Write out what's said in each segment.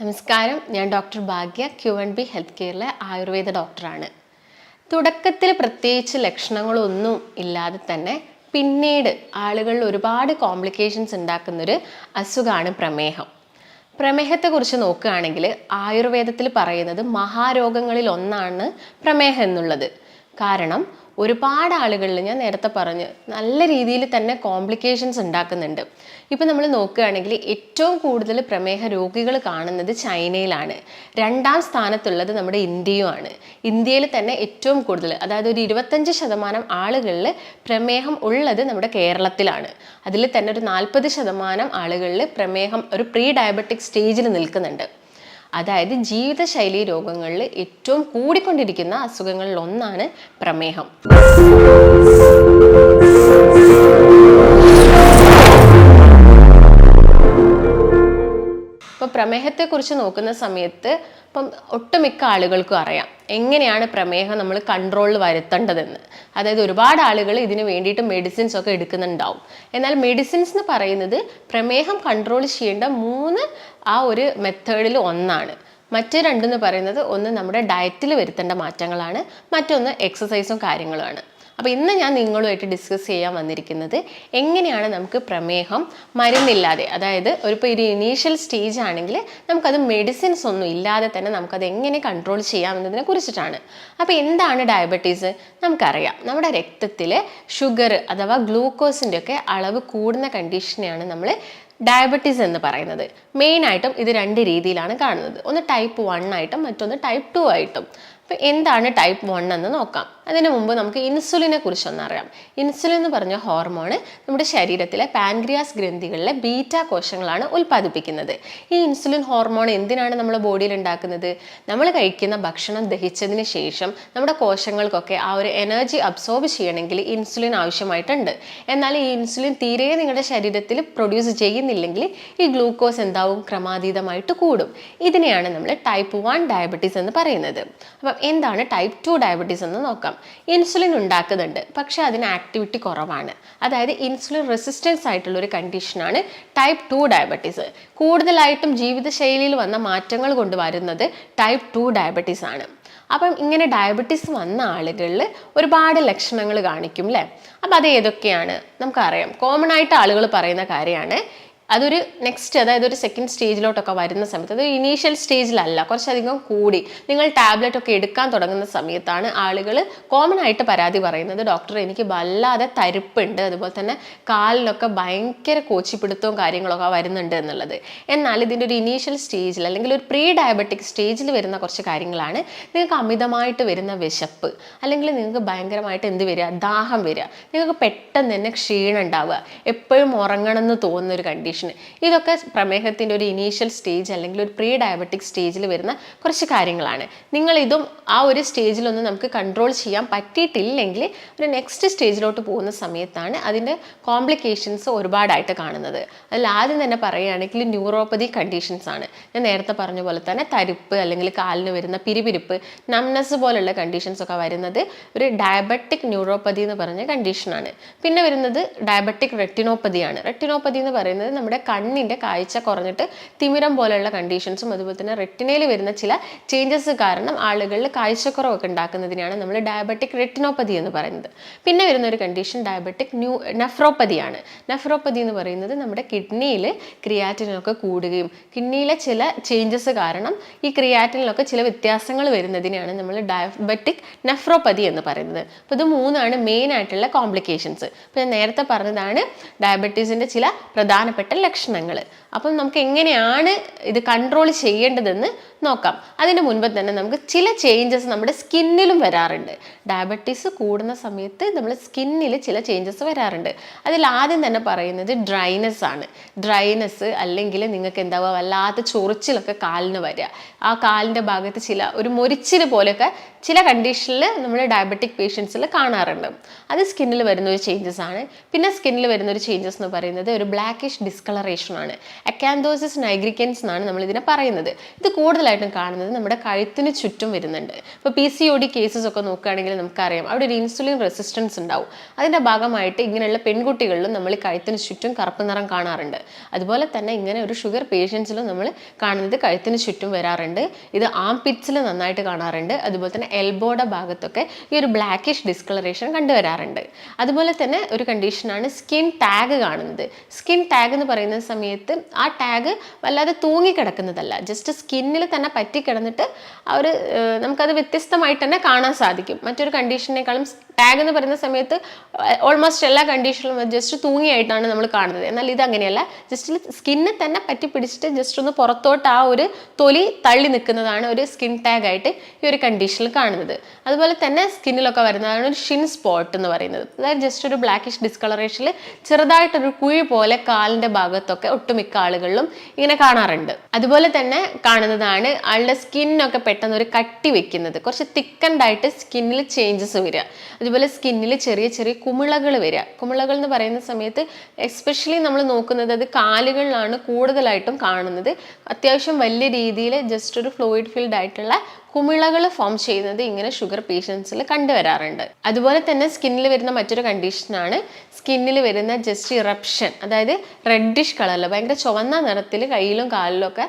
നമസ്കാരം, ഞാൻ ഡോക്ടർ ഭാഗ്യ Q&B health കെയറിലെ Ayurveda ഡോക്ടറാണ്. തുടക്കത്തിൽ പ്രത്യേകിച്ച് ലക്ഷണങ്ങളൊന്നും ഇല്ലാതെ തന്നെ പിന്നീട് ആളുകളിൽ ഒരുപാട് കോംപ്ലിക്കേഷൻസ് ഉണ്ടാക്കുന്നൊരു അസുഖമാണ് പ്രമേഹം. പ്രമേഹത്തെക്കുറിച്ച് നോക്കുകയാണെങ്കിൽ ആയുർവേദത്തിൽ പറയുന്നത് മഹാരോഗങ്ങളിൽ ഒന്നാണ് പ്രമേഹം എന്നുള്ളത്. കാരണം ഒരുപാട് ആളുകളിൽ ഞാൻ നേരത്തെ പറഞ്ഞ് നല്ല രീതിയിൽ തന്നെ കോംപ്ലിക്കേഷൻസ് ഉണ്ടാക്കുന്നുണ്ട്. ഇപ്പം നമ്മൾ നോക്കുകയാണെങ്കിൽ ഏറ്റവും കൂടുതൽ പ്രമേഹ രോഗികൾ കാണുന്നത് ചൈനയിലാണ്. രണ്ടാം സ്ഥാനത്തുള്ളത് നമ്മുടെ ഇന്ത്യയുമാണ്. ഇന്ത്യയിൽ തന്നെ ഏറ്റവും കൂടുതൽ, അതായത് ഒരു 25% ആളുകളിൽ പ്രമേഹം ഉള്ളത് നമ്മുടെ കേരളത്തിലാണ്. അതിൽ തന്നെ ഒരു 40% ആളുകളിൽ പ്രമേഹം ഒരു പ്രീ ഡയബറ്റിക് സ്റ്റേജിൽ നിൽക്കുന്നുണ്ട്. അതായത് ജീവിതശൈലി രോഗങ്ങളിൽ ഏറ്റവും കൂടിക്കൊണ്ടിരിക്കുന്ന അസുഖങ്ങളിൽ ഒന്നാണ് പ്രമേഹം. ഇപ്പോൾ പ്രമേഹത്തെക്കുറിച്ച് നോക്കുന്ന സമയത്ത് ഒട്ടുമിക്ക ആളുകൾക്കും അറിയാം എങ്ങനെയാണ് പ്രമേഹം നമ്മൾ കൺട്രോളിൽ വരുത്തേണ്ടതെന്ന്. അതായത് ഒരുപാട് ആളുകൾ ഇതിന് വേണ്ടിയിട്ട് മെഡിസിൻസ് ഒക്കെ എടുക്കുന്നുണ്ടാവും. എന്നാൽ മെഡിസിൻസ് എന്ന് പറയുന്നത് പ്രമേഹം കൺട്രോൾ ചെയ്യേണ്ട 3 ഒരു മെത്തേഡിൽ ഒന്നാണ്. മറ്റേ രണ്ടെന്ന് പറയുന്നത് ഒന്ന് നമ്മുടെ ഡയറ്റിൽ വരുത്തേണ്ട മാറ്റങ്ങളാണ്, മറ്റൊന്ന് എക്സസൈസും കാര്യങ്ങളുമാണ്. അപ്പോൾ ഇന്ന് ഞാൻ നിങ്ങളുമായിട്ട് ഡിസ്കസ് ചെയ്യാൻ വന്നിരിക്കുന്നത് എങ്ങനെയാണ് നമുക്ക് പ്രമേഹം മരുന്നില്ലാതെ, അതായത് ഒരു ഇനീഷ്യൽ സ്റ്റേജ് ആണെങ്കിൽ നമുക്കത് മെഡിസിൻസ് ഒന്നും ഇല്ലാതെ തന്നെ നമുക്കത് എങ്ങനെ കൺട്രോൾ ചെയ്യാമെന്നതിനെ കുറിച്ചിട്ടാണ്. അപ്പോൾ എന്താണ് ഡയബറ്റീസ്? നമുക്കറിയാം, നമ്മുടെ രക്തത്തിൽ ഷുഗർ അഥവാ ഗ്ലൂക്കോസിൻ്റെ ഒക്കെ അളവ് കൂടുന്ന കണ്ടീഷനെയാണ് നമ്മൾ ഡയബറ്റീസ് എന്ന് പറയുന്നത്. മെയിനായിട്ടും ഇത് 2 രീതിയിലാണ് കാണുന്നത്. ഒന്ന് ടൈപ്പ് 1 ആയിട്ടും മറ്റൊന്ന് ടൈപ്പ് 2 ആയിട്ടും. അപ്പോൾ എന്താണ് ടൈപ്പ് 1 എന്ന് നോക്കാം. അതിനു മുമ്പ് നമുക്ക് ഇൻസുലിനെ കുറിച്ചൊന്നറിയാം. ഇൻസുലിൻ എന്ന് പറഞ്ഞ ഹോർമോൺ നമ്മുടെ ശരീരത്തിലെ പാൻക്രിയാസ് ഗ്രന്ഥികളിലെ ബീറ്റ കോശങ്ങളാണ് ഉൽപ്പാദിപ്പിക്കുന്നത്. ഈ ഇൻസുലിൻ ഹോർമോൺ എന്തിനാണ് നമ്മുടെ ബോഡിയിൽ ഉണ്ടാക്കുന്നത്? നമ്മൾ കഴിക്കുന്ന ഭക്ഷണം ദഹിച്ചതിന് ശേഷം നമ്മുടെ കോശങ്ങൾക്കൊക്കെ ആ ഒരു എനർജി അബ്സോർബ് ചെയ്യണമെങ്കിൽ ഇൻസുലിൻ ആവശ്യമായിട്ടുണ്ട്. എന്നാൽ ഈ ഇൻസുലിൻ തീരെ നിങ്ങളുടെ ശരീരത്തിൽ പ്രൊഡ്യൂസ് ചെയ്യുന്നില്ലെങ്കിൽ ഈ ഗ്ലൂക്കോസ് എന്താവും? ക്രമാതീതമായിട്ട് കൂടും. ഇതിനെയാണ് നമ്മൾ ടൈപ്പ് 1 ഡയബറ്റീസ് എന്ന് പറയുന്നത്. അപ്പം എന്താണ് ടൈപ്പ് 2 ഡയബറ്റീസ് എന്ന് നോക്കാം. ഇൻസുലിൻ ഉണ്ടാക്കുന്നുണ്ട്, പക്ഷെ അതിന് ആക്ടിവിറ്റി കുറവാണ്. അതായത് ഇൻസുലിൻ റെസിസ്റ്റൻസ് ആയിട്ടുള്ള ഒരു കണ്ടീഷനാണ് ടൈപ്പ് 2 ഡയബറ്റീസ്. കൂടുതലായിട്ടും ജീവിതശൈലിയിൽ വന്ന മാറ്റങ്ങൾ കൊണ്ട് വരുന്നത് ടൈപ്പ് 2 ഡയബറ്റീസ് ആണ്. അപ്പം ഇങ്ങനെ ഡയബറ്റീസ് വന്ന ആളുകളിൽ ഒരുപാട് ലക്ഷണങ്ങൾ കാണിക്കും അല്ലേ? അപ്പം അത് ഏതൊക്കെയാണ് നമുക്കറിയാം. കോമൺ ആയിട്ട് ആളുകൾ പറയുന്ന കാര്യമാണ് അതൊരു നെക്സ്റ്റ്, അതായത് ഒരു സെക്കൻഡ് സ്റ്റേജിലോട്ടൊക്കെ വരുന്ന സമയത്ത്, അത് ഇനീഷ്യൽ സ്റ്റേജിലല്ല, കുറച്ചധികം കൂടി നിങ്ങൾ ടാബ്ലറ്റ് ഒക്കെ എടുക്കാൻ തുടങ്ങുന്ന സമയത്താണ് ആളുകൾ കോമൺ ആയിട്ട് പരാതി പറയുന്നത്, ഡോക്ടർ എനിക്ക് വല്ലാതെ തരിപ്പുണ്ട്, അതുപോലെ തന്നെ കാലിലൊക്കെ ഭയങ്കര കോച്ചിപ്പിടുത്തവും കാര്യങ്ങളൊക്കെ വരുന്നുണ്ട് എന്നുള്ളത്. എന്നാൽ ഇതിൻ്റെ ഒരു ഇനീഷ്യൽ സ്റ്റേജിൽ അല്ലെങ്കിൽ ഒരു പ്രീ ഡയബറ്റിക് സ്റ്റേജിൽ വരുന്ന കുറച്ച് കാര്യങ്ങളാണ്. നിങ്ങൾക്ക് അമിതമായിട്ട് വരുന്ന വിശപ്പ്, അല്ലെങ്കിൽ നിങ്ങൾക്ക് ഭയങ്കരമായിട്ട് എന്ത് വരിക? ദാഹം വരിക, നിങ്ങൾക്ക് പെട്ടെന്ന് തന്നെ ക്ഷീണം ഉണ്ടാവുക, എപ്പോഴും ഉറങ്ങണം എന്ന് തോന്നുന്ന ഒരു കണ്ടീഷൻ. ഇതൊക്കെ പ്രമേഹത്തിൻ്റെ ഒരു ഇനീഷ്യൽ സ്റ്റേജ് അല്ലെങ്കിൽ ഒരു പ്രീ ഡയബറ്റിക് സ്റ്റേജിൽ വരുന്ന കുറച്ച് കാര്യങ്ങളാണ്. നിങ്ങൾ ഇതും ആ ഒരു സ്റ്റേജിലൊന്നും നമുക്ക് കൺട്രോൾ ചെയ്യാൻ പറ്റിയിട്ടില്ലെങ്കിൽ ഒരു നെക്സ്റ്റ് സ്റ്റേജിലോട്ട് പോകുന്ന സമയത്താണ് അതിൻ്റെ കോംപ്ലിക്കേഷൻസ് ഒരുപാടായിട്ട് കാണുന്നത്. അതിൽ ആദ്യം തന്നെ പറയുകയാണെങ്കിൽ ന്യൂറോപ്പതി കണ്ടീഷൻസ് ആണ്. ഞാൻ നേരത്തെ പറഞ്ഞ പോലെ തന്നെ തരിപ്പ് അല്ലെങ്കിൽ കാലിന് വരുന്ന പിരിപിരിപ്പ്, നംനെസ് പോലുള്ള കണ്ടീഷൻസ് ഒക്കെ വരുന്നത് ഒരു ഡയബറ്റിക് ന്യൂറോപ്പതി എന്ന് പറഞ്ഞ കണ്ടീഷനാണ്. പിന്നെ വരുന്നത് ഡയബറ്റിക് റെറ്റിനോപ്പതിയാണ്. റെറ്റിനോപ്പതി എന്ന് പറയുന്നത് നമ്മുടെ കണ്ണിൻ്റെ കാഴ്ച കുറഞ്ഞിട്ട് തിമിരം പോലെയുള്ള കണ്ടീഷൻസും അതുപോലെ തന്നെ റെറ്റിനയിൽ വരുന്ന ചില ചേഞ്ചസ് കാരണം ആളുകളിൽ കാഴ്ചക്കുറവൊക്കെ ഉണ്ടാക്കുന്നതിനാണ് നമ്മൾ ഡയബറ്റിക് റെറ്റിനോപ്പതി എന്ന് പറയുന്നത്. പിന്നെ വരുന്ന ഒരു കണ്ടീഷൻ ഡയബറ്റിക് നെഫ്രോപ്പതിയാണ്. നെഫ്രോപ്പതി എന്ന് പറയുന്നത് നമ്മുടെ കിഡ്നിയിൽ ക്രിയാറ്റിനൊക്കെ കൂടുകയും കിഡ്നിയിലെ ചില ചേഞ്ചസ് കാരണം ഈ ക്രിയാറ്റിനിലൊക്കെ ചില വ്യത്യാസങ്ങൾ വരുന്നതിനാണ് നമ്മൾ ഡയബറ്റിക് നെഫ്രോപ്പതി എന്ന് പറയുന്നത്. അപ്പോൾ ഇത് 3 മെയിൻ ആയിട്ടുള്ള കോംപ്ലിക്കേഷൻസ്. അപ്പോൾ ഞാൻ നേരത്തെ പറഞ്ഞതാണ് ഡയബറ്റീസിൻ്റെ ചില പ്രധാനപ്പെട്ട ലക്ഷണങ്ങൾ. അപ്പം നമുക്ക് എങ്ങനെയാണ് ഇത് കൺട്രോൾ ചെയ്യേണ്ടതെന്ന് നോക്കാം. അതിന് മുൻപ് തന്നെ നമുക്ക് ചില ചേഞ്ചസ് നമ്മുടെ സ്കിന്നിലും വരാറുണ്ട്. ഡയബറ്റീസ് കൂടുന്ന സമയത്ത് നമ്മുടെ സ്കിന്നിൽ ചില ചേഞ്ചസ് വരാറുണ്ട്. അതിൽ ആദ്യം തന്നെ പറയുന്നത് ഡ്രൈനെസ് ആണ്. ഡ്രൈനെസ് അല്ലെങ്കിൽ നിങ്ങൾക്ക് എന്താവുക, വല്ലാത്ത ചൊറിച്ചിലൊക്കെ കാലിന് വരിക, ആ കാലിൻ്റെ ഭാഗത്ത് ഒരു മൊരിച്ചിൽ പോലെയൊക്കെ ചില കണ്ടീഷനിൽ നമ്മൾ ഡയബറ്റിക് പേഷ്യൻസിൽ കാണാറുണ്ട്. അത് സ്കിന്നിൽ വരുന്ന ഒരു ചേഞ്ചസ് ആണ്. പിന്നെ സ്കിന്നിൽ വരുന്ന ഒരു ചേഞ്ചസ് എന്ന് പറയുന്നത് ഒരു ബ്ലാക്കിഷ് ഡിസ്ക് ഡിസ്കളറേഷൻ ആണ്. അക്കാന്തോസിസ് നൈഗ്രിക്കൻസ് എന്നാണ് നമ്മൾ ഇതിനെ പറയുന്നത്. ഇത് കൂടുതലായിട്ടും കാണുന്നത് നമ്മുടെ കഴുത്തിന് ചുറ്റും വരുന്നുണ്ട്. ഇപ്പോൾ PCOD കേസസ് ഒക്കെ നോക്കുകയാണെങ്കിൽ നമുക്കറിയാം അവിടെ ഒരു ഇൻസുലിൻ റെസിസ്റ്റൻസ് ഉണ്ടാവും. അതിൻ്റെ ഭാഗമായിട്ട് ഇങ്ങനെയുള്ള പെൺകുട്ടികളിലും നമ്മൾ കഴുത്തിന് ചുറ്റും കറുപ്പ് നിറം കാണാറുണ്ട്. അതുപോലെ തന്നെ ഇങ്ങനെ ഒരു ഷുഗർ പേഷ്യൻസിലും നമ്മൾ കാണുന്നത് കഴുത്തിന് ചുറ്റും വരാറുണ്ട്. ഇത് ആംപിറ്റ്സിൽ നന്നായിട്ട് കാണാറുണ്ട്. അതുപോലെ തന്നെ എൽബോയുടെ ഭാഗത്തൊക്കെ ഈ ഒരു ബ്ലാക്കിഷ് ഡിസ്കളറേഷൻ കണ്ടുവരാറുണ്ട്. അതുപോലെ തന്നെ ഒരു കണ്ടീഷനാണ് സ്കിൻ ടാഗ് കാണുന്നത്. സ്കിൻ ടാഗ് എന്ന് പറയുന്ന സമയത്ത് ആ ടാഗ് വല്ലാതെ തൂങ്ങിക്കിടക്കുന്നതല്ല, ജസ്റ്റ് സ്കിന്നിൽ തന്നെ പറ്റിക്കിടന്നിട്ട് നമുക്കത് വ്യത്യസ്തമായിട്ട് തന്നെ കാണാൻ സാധിക്കും. മറ്റൊരു കണ്ടീഷനേക്കാളും ടാഗ് എന്ന് പറയുന്ന സമയത്ത് ഓൾമോസ്റ്റ് എല്ലാ കണ്ടീഷനിലും ജസ്റ്റ് തൂങ്ങിയായിട്ടാണ് നമ്മൾ കാണുന്നത്. എന്നാൽ ഇത് അങ്ങനെയല്ല, ജസ്റ്റ് സ്കിന്നിൽ തന്നെ പറ്റി പിടിച്ചിട്ട് ജസ്റ്റ് ഒന്ന് പുറത്തോട്ട് ആ ഒരു തൊലി തള്ളി നിൽക്കുന്നതാണ് ഒരു സ്കിൻ ടാഗ് ആയിട്ട് ഈ ഒരു കണ്ടീഷനിൽ കാണുന്നത്. അതുപോലെ തന്നെ സ്കിന്നിലൊക്കെ വരുന്നതാണ് ഒരു ഷിൻ സ്പോട്ട് എന്ന് പറയുന്നത്. അതായത് ജസ്റ്റ് ഒരു ബ്ലാക്കിഷ് ഡിസ്കളറേഷനിൽ ചെറുതായിട്ടൊരു കുഴി പോലെ കാലിൻ്റെ ഭാഗത്തൊക്കെ ഒട്ടുമിക്ക ആളുകളിലും ഇങ്ങനെ കാണാറുണ്ട്. അതുപോലെ തന്നെ കാണുന്നതാണ് ആളുടെ സ്കിന്നൊക്കെ പെട്ടെന്ന് ഒരു കട്ടി വെക്കുന്നത്, കുറച്ച് തിക്കൻഡായിട്ട് സ്കിന്നിൽ ചേഞ്ചസ് വരിക. അതുപോലെ സ്കിന്നിൽ ചെറിയ ചെറിയ കുമിളകൾ വരിക. കുമിളകൾ എന്ന് പറയുന്ന സമയത്ത് എസ്പെഷ്യലി നമ്മൾ നോക്കുന്നത് അത് കാലുകളിലാണ് കൂടുതലായിട്ടും കാണുന്നത്. അത്യാവശ്യം വലിയ രീതിയിൽ ജസ്റ്റ് ഒരു ഫ്ലൂയിഡ് ഫിൽഡ് ആയിട്ടുള്ള കുമിളകൾ ഫോം ചെയ്യുന്നത് ഇങ്ങനെ ഷുഗർ പേഷ്യൻസിൽ കണ്ടുവരാറുണ്ട്. അതുപോലെ തന്നെ സ്കിന്നിൽ വരുന്ന മറ്റൊരു കണ്ടീഷനാണ് സ്കിന്നിൽ വരുന്ന ജസ്റ്റ് ഇറപ്ഷൻ, അതായത് റെഡിഷ് കളറിൽ ഭയങ്കര ചുവന്ന നിറത്തിൽ കയ്യിലും കാലിലും ഒക്കെ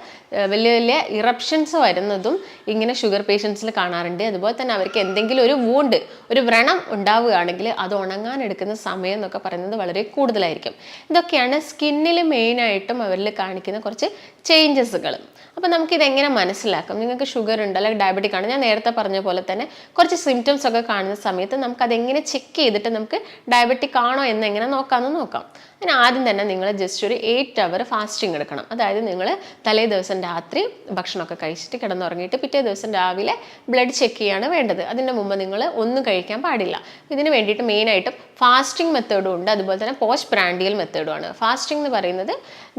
വലിയ വലിയ ഇറപ്ഷൻസ് വരുന്നതും ഇങ്ങനെ ഷുഗർ പേഷ്യൻസിൽ കാണാറുണ്ട്. അതുപോലെ തന്നെ അവർക്ക് എന്തെങ്കിലും ഒരു വൂണ്ട്, ഒരു വ്രണം ഉണ്ടാവുകയാണെങ്കിൽ അത് ഉണങ്ങാൻ എടുക്കുന്ന സമയം എന്നൊക്കെ പറയുന്നത് വളരെ കൂടുതലായിരിക്കും. ഇതൊക്കെയാണ് സ്കിന്നിൽ മെയിനായിട്ടും അവരിൽ കാണിക്കുന്ന കുറച്ച് ചേഞ്ചസുകൾ. അപ്പോൾ നമുക്കിതെങ്ങനെ മനസ്സിലാക്കാം? നിങ്ങൾക്ക് ഷുഗർ ഉണ്ട് അല്ലെങ്കിൽ ഡയബറ്റിക് ആണ്, ഞാൻ നേരത്തെ പറഞ്ഞ പോലെ തന്നെ കുറച്ച് സിംറ്റംസ് ഒക്കെ കാണുന്ന സമയത്ത് നമുക്കതെങ്ങനെ ചെക്ക് ചെയ്തിട്ട് നമുക്ക് ഡയബറ്റിക് ആണോ എന്നെങ്ങനെ നോക്കാമെന്ന് നോക്കാം. അതിന് ആദ്യം തന്നെ നിങ്ങൾ ജസ്റ്റ് ഒരു 8 അവർ ഫാസ്റ്റിംഗ് എടുക്കണം. അതായത് നിങ്ങൾ തലേ ദിവസം രാത്രി ഭക്ഷണമൊക്കെ കഴിച്ചിട്ട് കിടന്നുറങ്ങിയിട്ട് പിറ്റേ ദിവസം രാവിലെ ബ്ലഡ് ചെക്ക് ചെയ്യാണ് വേണ്ടത്. അതിൻ്റെ മുമ്പ് നിങ്ങൾ ഒന്നും കഴിക്കാൻ പാടില്ല. ഇതിന് വേണ്ടിയിട്ട് മെയിനായിട്ടും ഫാസ്റ്റിംഗ് മെത്തേഡും ഉണ്ട്, അതുപോലെ തന്നെ പോസ്റ്റ് പ്രാൻഡിയൽ മെത്തേഡുമാണ്. ഫാസ്റ്റിംഗ് എന്ന് പറയുന്നത്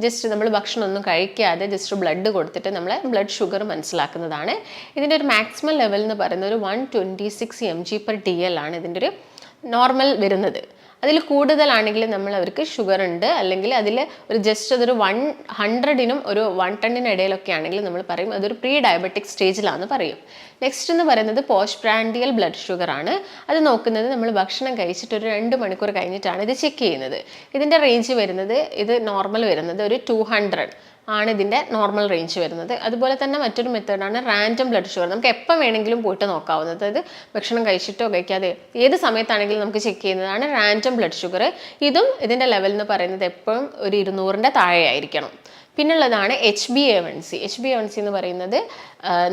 ജസ്റ്റ് നമ്മൾ ഭക്ഷണം ഒന്നും കഴിക്കാതെ ജസ്റ്റ് ബ്ലഡ് കൊടുത്തിട്ട് നമ്മളെ ബ്ലഡ് ഷുഗർ മനസ്സിലാക്കുന്നതാണ്. ഇതിൻ്റെ ഒരു മാക്സിമം ലെവൽ എന്ന് പറയുന്നത് ഒരു 126 mg/dl ആണ് ഇതിൻ്റെ ഒരു നോർമൽ വരുന്നത്. അതിൽ കൂടുതലാണെങ്കിൽ നമ്മൾ അവർക്ക് ഷുഗർ ഉണ്ട്, അല്ലെങ്കിൽ അതിൽ ഒരു ജസ്റ്റ് അതൊരു 100നും ഒരു 110നും ഇടയിലൊക്കെ ആണെങ്കിൽ നമ്മൾ പറയും അതൊരു പ്രീ ഡയബറ്റിക് സ്റ്റേജിലാണെന്ന് പറയും. നെക്സ്റ്റ് എന്ന് പറയുന്നത് പോസ്റ്റ് പ്രാൻഡിയൽ ബ്ലഡ് ഷുഗർ ആണ്. അത് നോക്കുന്നത് നമ്മൾ ഭക്ഷണം കഴിച്ചിട്ട് ഒരു 2 മണിക്കൂർ കഴിഞ്ഞിട്ടാണ് ഇത് ചെക്ക് ചെയ്യുന്നത്. ഇതിൻ്റെ റേഞ്ച് വരുന്നത്, ഇത് നോർമൽ വരുന്നത് ഒരു 200 ആണ് ഇതിൻ്റെ നോർമൽ റേഞ്ച് വരുന്നത്. അതുപോലെ തന്നെ മറ്റൊരു മെത്തേഡാണ് റാൻഡം ബ്ലഡ് ഷുഗർ. നമുക്ക് എപ്പോൾ വേണമെങ്കിലും പോയിട്ട് നോക്കാവുന്നത്, അതായത് ഭക്ഷണം കഴിച്ചിട്ടോ കഴിക്കാതെ ഏത് സമയത്താണെങ്കിലും നമുക്ക് ചെക്ക് ചെയ്യുന്നതാണ് റാൻഡം ബ്ലഡ് ഷുഗർ. ഇതും ഇതിൻ്റെ ലെവൽ എന്ന് പറയുന്നത് എപ്പോഴും ഒരു 200ൻ്റെ താഴെ ആയിരിക്കണം. പിന്നുള്ളതാണ് HbA1c. HbA1c എന്ന് പറയുന്നത്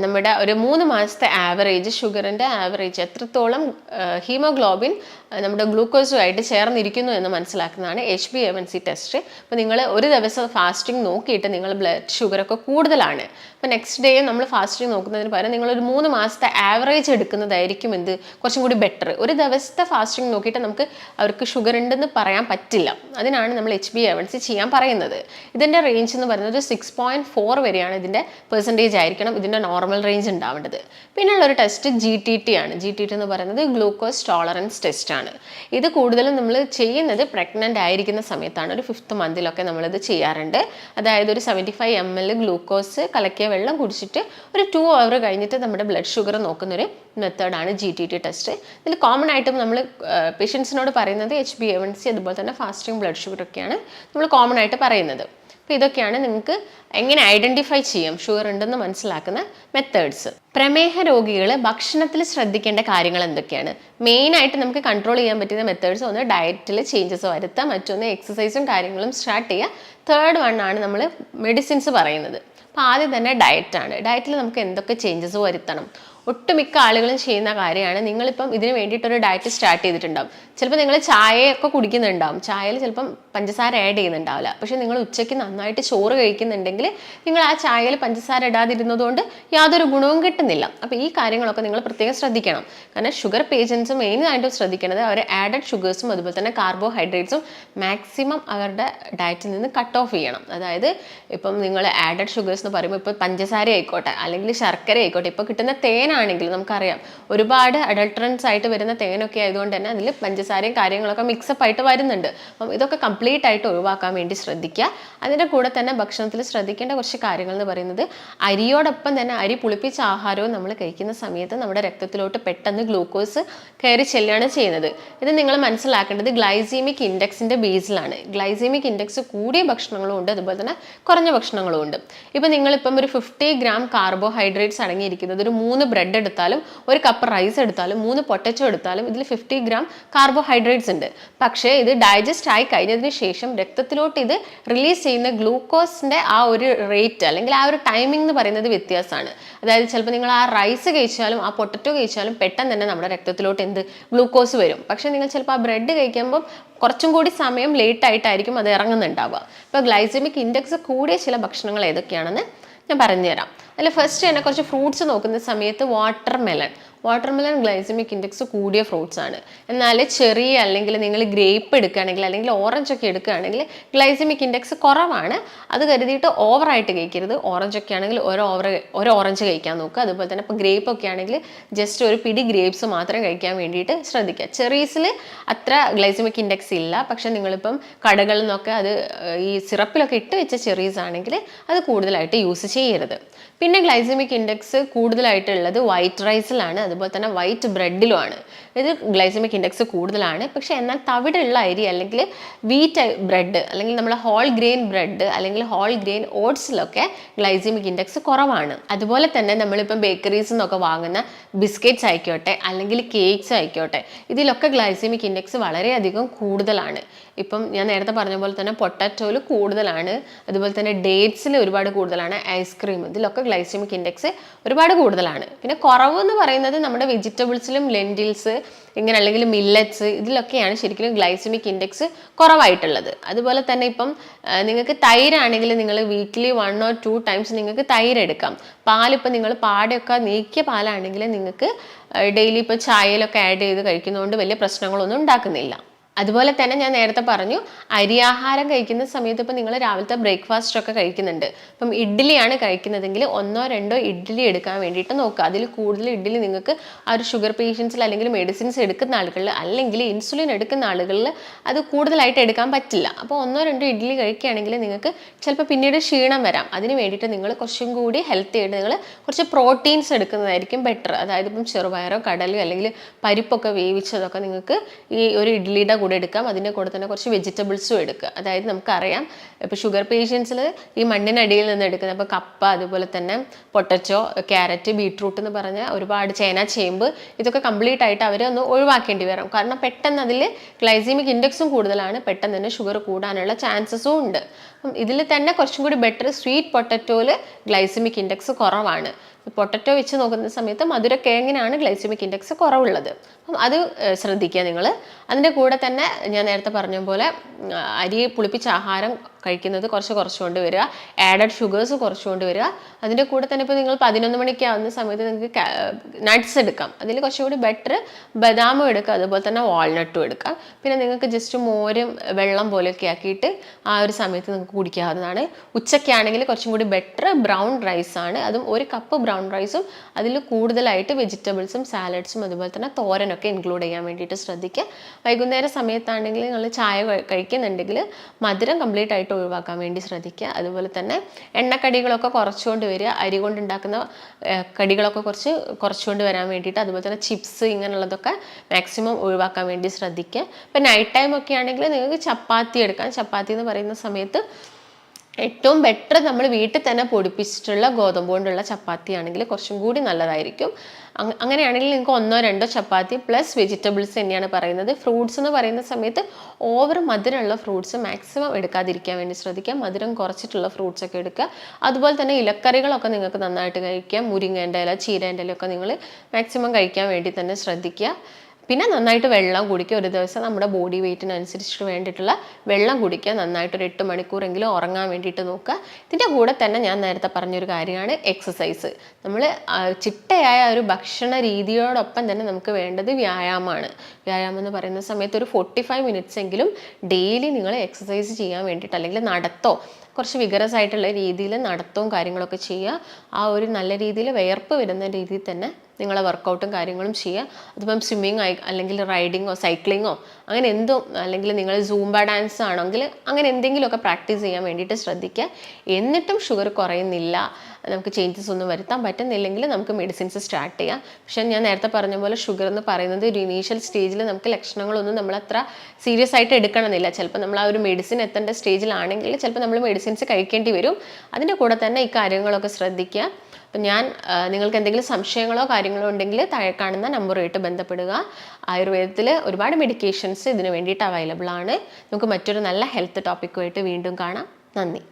നമ്മുടെ ഒരു 3 മാസത്തെ ആവറേജ് ഷുഗറിൻ്റെ ആവറേജ് എത്രത്തോളം ഹീമോഗ്ലോബിൻ നമ്മുടെ ഗ്ലൂക്കോസുമായിട്ട് ചേർന്നിരിക്കുന്നു എന്ന് മനസ്സിലാക്കുന്നതാണ് HbA1c ടെസ്റ്റ്. അപ്പോൾ നിങ്ങൾ ഒരു ദിവസം ഫാസ്റ്റിംഗ് നോക്കിയിട്ട് നിങ്ങൾ ബ്ലഡ് ഷുഗറൊക്കെ കൂടുതലാണ്, അപ്പോൾ നെക്സ്റ്റ് ഡേ നമ്മൾ ഫാസ്റ്റിംഗ് നോക്കുന്നതിന് പകരം നിങ്ങളൊരു 3 മാസത്തെ ആവറേജ് എടുക്കുന്നതായിരിക്കും കുറച്ചും കൂടി ബെറ്റർ. ഒരു ദിവസത്തെ ഫാസ്റ്റിംഗ് നോക്കിയിട്ട് നമുക്ക് അവർക്ക് ഷുഗർ ഉണ്ടെന്ന് പറയാൻ പറ്റില്ല. അതിനാണ് നമ്മൾ HbA1c ചെയ്യാൻ പറയുന്നത്. ഇതിൻ്റെ റേഞ്ച് എന്ന് പറയുന്നത് 6.4 വരെയാണ് ഇതിൻ്റെ പെർസെൻറ്റേജ് ആയിരിക്കണം ഇതിൻ്റെ നോർമൽ റേഞ്ച് ഉണ്ടാവേണ്ടത്. പിന്നെയുള്ള ഒരു ടെസ്റ്റ് GTT ആണ്. GTT എന്ന് പറയുന്നത് ഗ്ലൂക്കോസ് ടോളറൻസ് ടെസ്റ്റ് ആണ്. ഇത് കൂടുതലും നമ്മൾ ചെയ്യുന്നത് പ്രഗ്നൻ്റ് ആയിരിക്കുന്ന സമയത്താണ്. ഒരു 5th മന്തിലൊക്കെ നമ്മളിത് ചെയ്യാറുണ്ട്. അതായത് ഒരു 75 ml ഗ്ലൂക്കോസ് കലക്കിയ വെള്ളം കുടിച്ചിട്ട് ഒരു 2 അവർ കഴിഞ്ഞിട്ട് നമ്മുടെ ബ്ലഡ് ഷുഗർ നോക്കുന്നൊരു മെത്തേഡാണ് GTT ടെസ്റ്റ്. ഇതിൽ കോമൺ ആയിട്ടും നമ്മൾ പേഷ്യൻസിനോട് പറയുന്നത് HbA1c അതുപോലെ തന്നെ ഫാസ്റ്റിംഗ് ബ്ലഡ് ഷുഗർ ഒക്കെയാണ് നമ്മൾ കോമൺ ആയിട്ട് പറയുന്നത്. അപ്പോൾ ഇതൊക്കെയാണ് നിങ്ങൾക്ക് എങ്ങനെ ഐഡൻറ്റിഫൈ ചെയ്യാം ഷുഗർ ഉണ്ടെന്ന് മനസ്സിലാക്കുന്ന മെത്തേഡ്സ്. പ്രമേഹ രോഗികൾ ഭക്ഷണത്തിൽ ശ്രദ്ധിക്കേണ്ട കാര്യങ്ങൾ എന്തൊക്കെയാണ്? മെയിനായിട്ട് നമുക്ക് കൺട്രോൾ ചെയ്യാൻ പറ്റുന്ന മെത്തേഡ്സ്, ഒന്ന് ഡയറ്റിൽ ചേഞ്ചസ് വരുത്താം, മറ്റൊന്ന് എക്സസൈസും കാര്യങ്ങളും സ്റ്റാർട്ട് ചെയ്യുക. 3rd വൺ ആണ് നമ്മൾ മെഡിസിൻസ് പറയുന്നത്. അപ്പോൾ ആദ്യം തന്നെ ഡയറ്റാണ്. ഡയറ്റിൽ നമുക്ക് എന്തൊക്കെ ചേഞ്ചസ് വരുത്തണം? ഒട്ടുമിക്ക ആളുകളും ചെയ്യുന്ന കാര്യമാണ്, നിങ്ങളിപ്പം ഇതിന് വേണ്ടിയിട്ടൊരു ഡയറ്റ് സ്റ്റാർട്ട് ചെയ്തിട്ടുണ്ടാവും. ചിലപ്പോൾ നിങ്ങൾ ചായയൊക്കെ കുടിക്കുന്നുണ്ടാവും, ചായയിൽ ചിലപ്പം പഞ്ചസാര ആഡ് ചെയ്യുന്നുണ്ടാവില്ല. പക്ഷേ നിങ്ങൾ ഉച്ചയ്ക്ക് നന്നായിട്ട് ചോറ് കഴിക്കുന്നുണ്ടെങ്കിൽ നിങ്ങൾ ആ ചായയിൽ പഞ്ചസാര ഇടാതിരുന്നതുകൊണ്ട് യാതൊരു ഗുണവും കിട്ടുന്നില്ല. അപ്പോൾ ഈ കാര്യങ്ങളൊക്കെ നിങ്ങൾ പ്രത്യേകം ശ്രദ്ധിക്കണം. കാരണം ഷുഗർ പേഷ്യൻസ് മെയിനായിട്ടും ശ്രദ്ധിക്കേണ്ടത് അവർ ആഡഡ് ഷുഗേഴ്സും അതുപോലെ തന്നെ കാർബോഹൈഡ്രേറ്റ്സും മാക്സിമം അവരുടെ ഡയറ്റിൽ നിന്ന് കട്ട് ഓഫ് ചെയ്യണം. അതായത് ഇപ്പം നിങ്ങൾ ആഡഡ് ഷുഗേഴ്സ് എന്ന് പറയുമ്പോൾ ഇപ്പോൾ പഞ്ചസാര ആയിക്കോട്ടെ അല്ലെങ്കിൽ ശർക്കര ആയിക്കോട്ടെ, ഇപ്പോൾ കിട്ടുന്ന തേനാണ് തേനാണെങ്കിൽ നമുക്കറിയാം ഒരുപാട് അഡൾട്രൻസ് ആയിട്ട് വരുന്ന തേനൊക്കെ ആയതുകൊണ്ട് തന്നെ അതിൽ പഞ്ചസാരയും കാര്യങ്ങളൊക്കെ മിക്സപ്പ് ആയിട്ട് വരുന്നുണ്ട്. അപ്പം ഇതൊക്കെ കംപ്ലീറ്റ് ആയിട്ട് ഒഴിവാക്കാൻ വേണ്ടി ശ്രദ്ധിക്കുക. അതിൻ്റെ കൂടെ തന്നെ ഭക്ഷണത്തിൽ ശ്രദ്ധിക്കേണ്ട കുറച്ച് കാര്യങ്ങൾ എന്ന് പറയുന്നത് അരിയോടൊപ്പം തന്നെ അരി പുളിപ്പിച്ച ആഹാരവും നമ്മൾ കഴിക്കുന്ന സമയത്ത് നമ്മുടെ രക്തത്തിലോട്ട് പെട്ടെന്ന് ഗ്ലൂക്കോസ് കയറി ചെല്ലുകയാണ് ചെയ്യുന്നത്. ഇത് നിങ്ങൾ മനസ്സിലാക്കേണ്ടത് ഗ്ലൈസീമിക് ഇൻഡെക്സിൻ്റെ ബേസിലാണ്. ഗ്ലൈസീമിക് ഇൻഡെക്സ് കൂടിയ ഭക്ഷണങ്ങളും ഉണ്ട്, അതുപോലെ തന്നെ കുറഞ്ഞ ഭക്ഷണങ്ങളും ഉണ്ട്. ഇപ്പം നിങ്ങളിപ്പം ഒരു 50 ഗ്രാം കാർബോഹൈഡ്രേറ്റ്സ് അടങ്ങിയിരിക്കുന്നത് ഒരു 3 ബ്രെഡ് എടുത്താലും 1 കപ്പ് റൈസ് എടുത്താലും 3 പൊട്ടറ്റോ എടുത്താലും ഇതിൽ 50 ഗ്രാം കാർബോഹൈഡ്രേറ്റ്സ് ഉണ്ട്. പക്ഷേ ഇത് ഡൈജസ്റ്റ് ആയി കഴിഞ്ഞതിന് ശേഷം രക്തത്തിലോട്ട് ഇത് റിലീസ് ചെയ്യുന്ന ഗ്ലൂക്കോസിൻ്റെ ആ ഒരു റേറ്റ് അല്ലെങ്കിൽ ആ ഒരു ടൈമിംഗ് എന്ന് പറയുന്നത് വ്യത്യാസമാണ്. അതായത് ചിലപ്പോൾ നിങ്ങൾ ആ റൈസ് കഴിച്ചാലും ആ പൊട്ടറ്റോ കഴിച്ചാലും പെട്ടെന്ന് തന്നെ നമ്മുടെ രക്തത്തിലോട്ട് ഗ്ലൂക്കോസ് വരും. പക്ഷേ നിങ്ങൾ ചിലപ്പോൾ ആ ബ്രെഡ് കഴിക്കുമ്പോൾ കുറച്ചും കൂടി സമയം ലേറ്റ് ആയിട്ടായിരിക്കും അത് ഇറങ്ങുന്നുണ്ടാവുക. ഇപ്പോൾ ഗ്ലൈസമിക് ഇൻഡെക്സ് കൂടിയ ചില ഭക്ഷണങ്ങൾ ഏതൊക്കെയാണെന്ന് ഞാൻ പറഞ്ഞുതരാം. അതിൽ ഫസ്റ്റ് തന്നെ കുറച്ച് ഫ്രൂട്ട്സ് നോക്കുന്ന സമയത്ത് വാട്ടർമെലൺ ഗ്ലൈസമിക് ഇൻഡെക്സ് കൂടിയ ഫ്രൂട്ട്സ് ആണ്. എന്നാൽ ചെറിയ അല്ലെങ്കിൽ നിങ്ങൾ ഗ്രേപ്പ് എടുക്കുകയാണെങ്കിൽ അല്ലെങ്കിൽ ഓറഞ്ച് ഒക്കെ എടുക്കുകയാണെങ്കിൽ ഗ്ലൈസമിക് ഇൻഡെക്സ് കുറവാണ്. അത് കരുതിയിട്ട് ഓവറായിട്ട് കഴിക്കരുത്. ഓറഞ്ച് ഒക്കെ ആണെങ്കിൽ ഒരു ഓറഞ്ച് കഴിക്കാൻ നോക്കുക. അതുപോലെ തന്നെ ഇപ്പോൾ ഗ്രേപ്പ് ഒക്കെ ആണെങ്കിൽ ജസ്റ്റ് ഒരു പിടി ഗ്രേപ്സ് മാത്രം കഴിക്കാൻ വേണ്ടിയിട്ട് ശ്രദ്ധിക്കുക. ചെറീസിൽ അത്ര ഗ്ലൈസമിക് ഇൻഡെക്സ് ഇല്ല, പക്ഷേ നിങ്ങളിപ്പം കടകളിൽ നിന്നൊക്കെ അത് ഈ സിറപ്പിലൊക്കെ ഇട്ട് വെച്ച ചെറീസ് ആണെങ്കിൽ അത് കൂടുതലായിട്ട് യൂസ് ചെയ്യരുത്. പിന്നെ ഗ്ലൈസമിക് ഇൻഡെക്സ് കൂടുതലായിട്ടുള്ളത് വൈറ്റ് റൈസിലാണ്, അതുപോലെ തന്നെ വൈറ്റ് ബ്രെഡിലുമാണ്. ഇത് ഗ്ലൈസമിക് ഇൻഡെക്സ് കൂടുതലാണ്. പക്ഷെ എന്നാൽ തവിടുള്ള അരി അല്ലെങ്കിൽ വീറ്റ് ബ്രെഡ് അല്ലെങ്കിൽ നമ്മൾ ഹോൾ ഗ്രെയിൻ ബ്രെഡ് അല്ലെങ്കിൽ ഹോൾ ഗ്രെയിൻ ഓട്സിലൊക്കെ ഗ്ലൈസമിക് ഇൻഡെക്സ് കുറവാണ്. അതുപോലെ തന്നെ നമ്മളിപ്പം ബേക്കറീസിൽ നിന്നൊക്കെ വാങ്ങുന്ന ബിസ്ക്കറ്റ്സ് ആയിക്കോട്ടെ അല്ലെങ്കിൽ കേക്ക്സ് ആയിക്കോട്ടെ, ഇതിലൊക്കെ ഗ്ലൈസമിക് ഇൻഡെക്സ് വളരെയധികം കൂടുതലാണ്. ഇപ്പം ഞാൻ നേരത്തെ പറഞ്ഞ പോലെ തന്നെ പൊട്ടാറ്റോയിൽ കൂടുതലാണ്, അതുപോലെ തന്നെ ഡേറ്റ്സിൽ ഒരുപാട് കൂടുതലാണ്, ഐസ്ക്രീം ഇതിലൊക്കെ ഗ്ലൈസമിക് ഇൻഡെക്സ് ഒരുപാട് കൂടുതലാണ്. പിന്നെ കുറവ് എന്ന് പറയുന്നത് നമ്മുടെ വെജിറ്റബിൾസിലും ലെൻറ്റിൽസ് ഇങ്ങനെ അല്ലെങ്കിൽ മില്ലറ്റ്സ് ഇതിലൊക്കെയാണ് ശരിക്കും ഗ്ലൈസമിക് ഇൻഡെക്സ് കുറവായിട്ടുള്ളത്. അതുപോലെ തന്നെ ഇപ്പം നിങ്ങൾക്ക് തൈരാണെങ്കിൽ നിങ്ങൾ വീക്ക്ലി 1 or 2 ടൈംസ് നിങ്ങൾക്ക് തൈര് എടുക്കാം. പാലിപ്പോൾ നിങ്ങൾ പാടയൊക്കെ നീക്കിയ പാലാണെങ്കിൽ നിങ്ങൾക്ക് ഡെയിലി ഇപ്പോൾ ചായയിലൊക്കെ ആഡ് ചെയ്ത് കഴിക്കുന്നതുകൊണ്ട് വലിയ പ്രശ്നങ്ങളൊന്നും ഉണ്ടാക്കുന്നില്ല. അതുപോലെ തന്നെ ഞാൻ നേരത്തെ പറഞ്ഞു അരിയാഹാരം കഴിക്കുന്ന സമയത്ത് ഇപ്പം നിങ്ങൾ രാവിലത്തെ ബ്രേക്ക്ഫാസ്റ്റ് ഒക്കെ കഴിക്കുന്നുണ്ട്. ഇപ്പം ഇഡ്ഡലിയാണ് കഴിക്കുന്നതെങ്കിൽ 1 or 2 ഇഡ്ഡലി എടുക്കാൻ വേണ്ടിയിട്ട് നോക്കുക. അതിൽ കൂടുതൽ ഇഡ്ഡലി നിങ്ങൾക്ക് ആ ഒരു ഷുഗർ പേഷ്യൻസിൽ അല്ലെങ്കിൽ മെഡിസിൻസ് എടുക്കുന്ന ആളുകളിൽ അല്ലെങ്കിൽ ഇൻസുലിൻ എടുക്കുന്ന ആളുകളിൽ അത് കൂടുതലായിട്ട് എടുക്കാൻ പറ്റില്ല. അപ്പോൾ 1 or 2 ഇഡ്ഡലി കഴിക്കുകയാണെങ്കിൽ നിങ്ങൾക്ക് ചിലപ്പോൾ പിന്നീട് ക്ഷീണം വരാം. അതിന് വേണ്ടിയിട്ട് നിങ്ങൾ കുറച്ചും കൂടി ഹെൽത്തി ആയിട്ട് നിങ്ങൾ കുറച്ച് പ്രോട്ടീൻസ് എടുക്കുന്നതായിരിക്കും ബെറ്റർ. അതായത് ഇപ്പം ചെറുപയറോ കടലയോ അല്ലെങ്കിൽ പരിപ്പൊക്കെ വേവിച്ചതൊക്കെ നിങ്ങൾക്ക് ഈ ഒരു ഇഡ്ഡലിയുടെ കൂടെ എടുക്കാം. അതിൻ്റെ കൂടെ തന്നെ കുറച്ച് വെജിറ്റബിൾസും എടുക്കുക. അതായത് നമുക്കറിയാം ഇപ്പോൾ ഷുഗർ പേഷ്യൻസിൽ ഈ മണ്ണിനടിയിൽ നിന്ന് എടുക്കുന്ന ഇപ്പോൾ കപ്പ, അതുപോലെ തന്നെ പൊട്ടറ്റോ, ക്യാരറ്റ്, ബീട്രൂട്ട് എന്ന് പറഞ്ഞ ഒരുപാട് ചേന, ചേമ്പ് ഇതൊക്കെ കംപ്ലീറ്റ് ആയിട്ട് അവർ ഒന്ന് ഒഴിവാക്കേണ്ടി വരും. കാരണം പെട്ടെന്ന് അതിൽ ഗ്ലൈസമിക് ഇൻഡെക്സും കൂടുതലാണ്, പെട്ടെന്ന് തന്നെ ഷുഗർ കൂടാനുള്ള ചാൻസസും ഉണ്ട്. അപ്പം ഇതിൽ തന്നെ കുറച്ചും കൂടി ബെറ്റർ സ്വീറ്റ് പൊട്ടറ്റോയിൽ ഗ്ലൈസമിക് ഇൻഡെക്സ് കുറവാണ്. പൊട്ടറ്റോ വെച്ച് നോക്കുന്ന സമയത്ത് മധുരക്കിഴങ്ങിനാണ് ഗ്ലൈസമിക് ഇൻഡെക്സ് കുറവുള്ളത്. അപ്പം അത് ശ്രദ്ധിക്കുക നിങ്ങൾ. അതിൻ്റെ കൂടെ തന്നെ ഞാൻ നേരത്തെ പറഞ്ഞ പോലെ അരി പുളിപ്പിച്ച ആഹാരം കഴിക്കുന്നത് കുറച്ചുകൊണ്ട് വരിക, ആഡഡ് ഷുഗേഴ്സ് കുറച്ചുകൊണ്ട് വരിക. അതിൻ്റെ കൂടെ തന്നെ ഇപ്പോൾ നിങ്ങൾ 11 മണിക്ക് ആവുന്ന സമയത്ത് നിങ്ങൾക്ക് നട്ട്സ് എടുക്കാം. അതിൽ കുറച്ചുകൂടി ബെറ്റർ ബദാമും എടുക്കുക, അതുപോലെ തന്നെ വാൾനട്ടും എടുക്കാം. പിന്നെ നിങ്ങൾക്ക് ജസ്റ്റ് മോരും വെള്ളം പോലെയൊക്കെ ആക്കിയിട്ട് ആ ഒരു സമയത്ത് നിങ്ങൾക്ക് കുടിക്കാവുന്നതാണ്. ഉച്ചയ്ക്കാണെങ്കിൽ കുറച്ചും കൂടി ബെറ്റർ ബ്രൗൺ റൈസാണ്. അതും 1 കപ്പ് ബ്രൗൺ റൈസും അതിൽ കൂടുതലായിട്ട് വെജിറ്റബിൾസും സാലഡ്സും അതുപോലെ തന്നെ തോരനൊക്കെ ഇൻക്ലൂഡ് ചെയ്യാൻ വേണ്ടിയിട്ട് ശ്രദ്ധിക്കുക. വൈകുന്നേര സമയത്താണെങ്കിൽ നിങ്ങൾ ചായ കഴിക്കുന്നുണ്ടെങ്കിൽ മധുരം കംപ്ലീറ്റ് ആയിട്ട് ഒഴിവാക്കാൻ വേണ്ടി ശ്രദ്ധിക്കുക. അതുപോലെ തന്നെ എണ്ണക്കടികളൊക്കെ കുറച്ചുകൊണ്ട് വരിക. അരി കൊണ്ടുണ്ടാക്കുന്ന കടികളൊക്കെ കുറച്ചുകൊണ്ട് വരാൻ വേണ്ടിയിട്ട്, അതുപോലെ തന്നെ ചിപ്സ് ഇങ്ങനെയുള്ളതൊക്കെ മാക്സിമം ഒഴിവാക്കാൻ വേണ്ടി ശ്രദ്ധിക്കുക. ഇപ്പം നൈറ്റ് ടൈം ഒക്കെ ആണെങ്കിൽ നിങ്ങൾക്ക് ചപ്പാത്തി എടുക്കാം. ചപ്പാത്തി എന്ന് പറയുന്ന സമയത്ത് ഏറ്റവും ബെറ്റർ നമ്മൾ വീട്ടിൽ തന്നെ പൊടിപ്പിച്ചിട്ടുള്ള ഗോതമ്പ് കൊണ്ടുള്ള ചപ്പാത്തി ആണെങ്കിൽ കുറച്ചും കൂടി നല്ലതായിരിക്കും. അങ്ങനെയാണെങ്കിൽ നിങ്ങൾക്ക് 1 or 2 ചപ്പാത്തി പ്ലസ് വെജിറ്റബിൾസ് തന്നെയാണ് പറയുന്നത്. ഫ്രൂട്ട്സ് എന്ന് പറയുന്ന സമയത്ത് ഓവർ മധുരമുള്ള ഫ്രൂട്ട്സ് മാക്സിമം എടുക്കാതിരിക്കാൻ വേണ്ടി ശ്രദ്ധിക്കുക. മധുരം കുറച്ചിട്ടുള്ള ഫ്രൂട്ട്സ് ഒക്കെ എടുക്കുക. അതുപോലെ തന്നെ ഇലക്കറികളൊക്കെ നിങ്ങൾക്ക് നന്നായിട്ട് കഴിക്കാം. മുരിങ്ങേൻ്റെ ഇല, ചീരേൻ്റെ ഇലയൊക്കെ നിങ്ങൾ മാക്സിമം കഴിക്കാൻ വേണ്ടി തന്നെ ശ്രദ്ധിക്കുക. പിന്നെ നന്നായിട്ട് വെള്ളം കുടിക്കുക. ഒരു ദിവസം നമ്മുടെ ബോഡി വെയ്റ്റിനനുസരിച്ചിട്ട് വേണ്ടിയിട്ടുള്ള വെള്ളം കുടിക്കുക. നന്നായിട്ടൊരു 8 മണിക്കൂറെങ്കിലും ഉറങ്ങാൻ വേണ്ടിയിട്ട് നോക്കുക. ഇതിൻ്റെ കൂടെ തന്നെ ഞാൻ നേരത്തെ പറഞ്ഞൊരു കാര്യമാണ് എക്സസൈസ്. നമ്മൾ ചിട്ടയായ ഒരു ഭക്ഷണ രീതിയോടൊപ്പം തന്നെ നമുക്ക് വേണ്ടത് വ്യായാമമാണ്. വ്യായാമം എന്ന് പറയുന്ന സമയത്ത് ഒരു 45 മിനിറ്റ്സ് എങ്കിലും ഡെയിലി നിങ്ങൾ എക്സസൈസ് ചെയ്യാൻ വേണ്ടിയിട്ട് അല്ലെങ്കിൽ നടത്തോ കുറച്ച് വിഗറസ് ആയിട്ടുള്ള രീതിയിൽ നടത്തവും കാര്യങ്ങളൊക്കെ ചെയ്യുക. ആ ഒരു നല്ല രീതിയിൽ വിയർപ്പ് വരുന്ന രീതിയിൽ തന്നെ നിങ്ങളെ വർക്കൗട്ടും കാര്യങ്ങളും ചെയ്യുക. അതിപ്പം സ്വിമ്മിങ് ആയി അല്ലെങ്കിൽ റൈഡിങ്ങോ സൈക്ലിങ്ങോ അങ്ങനെ എന്തോ, അല്ലെങ്കിൽ നിങ്ങൾ സൂംബ ഡാൻസ് ആണെങ്കിൽ അങ്ങനെ എന്തെങ്കിലുമൊക്കെ പ്രാക്ടീസ് ചെയ്യാൻ വേണ്ടിയിട്ട് ശ്രദ്ധിക്കുക. എന്നിട്ടും ഷുഗർ കുറയുന്നില്ല, നമുക്ക് ചേഞ്ചസ് ഒന്നും വരുത്താൻ പറ്റുന്നില്ലെങ്കിൽ നമുക്ക് മെഡിസിൻസ് സ്റ്റാർട്ട് ചെയ്യാം. പക്ഷേ ഞാൻ നേരത്തെ പറഞ്ഞ പോലെ ഷുഗർ എന്ന് പറയുന്നത് ഒരു ഇനീഷ്യൽ സ്റ്റേജിൽ നമുക്ക് ലക്ഷണങ്ങളൊന്നും നമ്മൾ അത്ര സീരിയസ് ആയിട്ട് എടുക്കണമെന്നില്ല. ചിലപ്പോൾ നമ്മൾ ആ ഒരു മെഡിസിൻ എത്തേണ്ട സ്റ്റേജിലാണെങ്കിൽ ചിലപ്പോൾ നമ്മൾ മെഡിസിൻസ് കഴിക്കേണ്ടി വരും. അതിൻ്റെ കൂടെ തന്നെ ഈ കാര്യങ്ങളൊക്കെ ശ്രദ്ധിക്കുക. അപ്പം നിങ്ങൾക്ക് എന്തെങ്കിലും സംശയങ്ങളോ കാര്യങ്ങളോ ഉണ്ടെങ്കിൽ താഴെ കാണുന്ന നമ്പറുമായിട്ട് ബന്ധപ്പെടുക. ആയുർവേദത്തിൽ ഒരുപാട് മെഡിക്കേഷൻസ് ഇതിന് വേണ്ടിയിട്ട് അവൈലബിൾ ആണ്. നമുക്ക് മറ്റൊരു നല്ല ഹെൽത്ത് ടോപ്പിക്കുമായിട്ട് വീണ്ടും കാണാം. നന്ദി.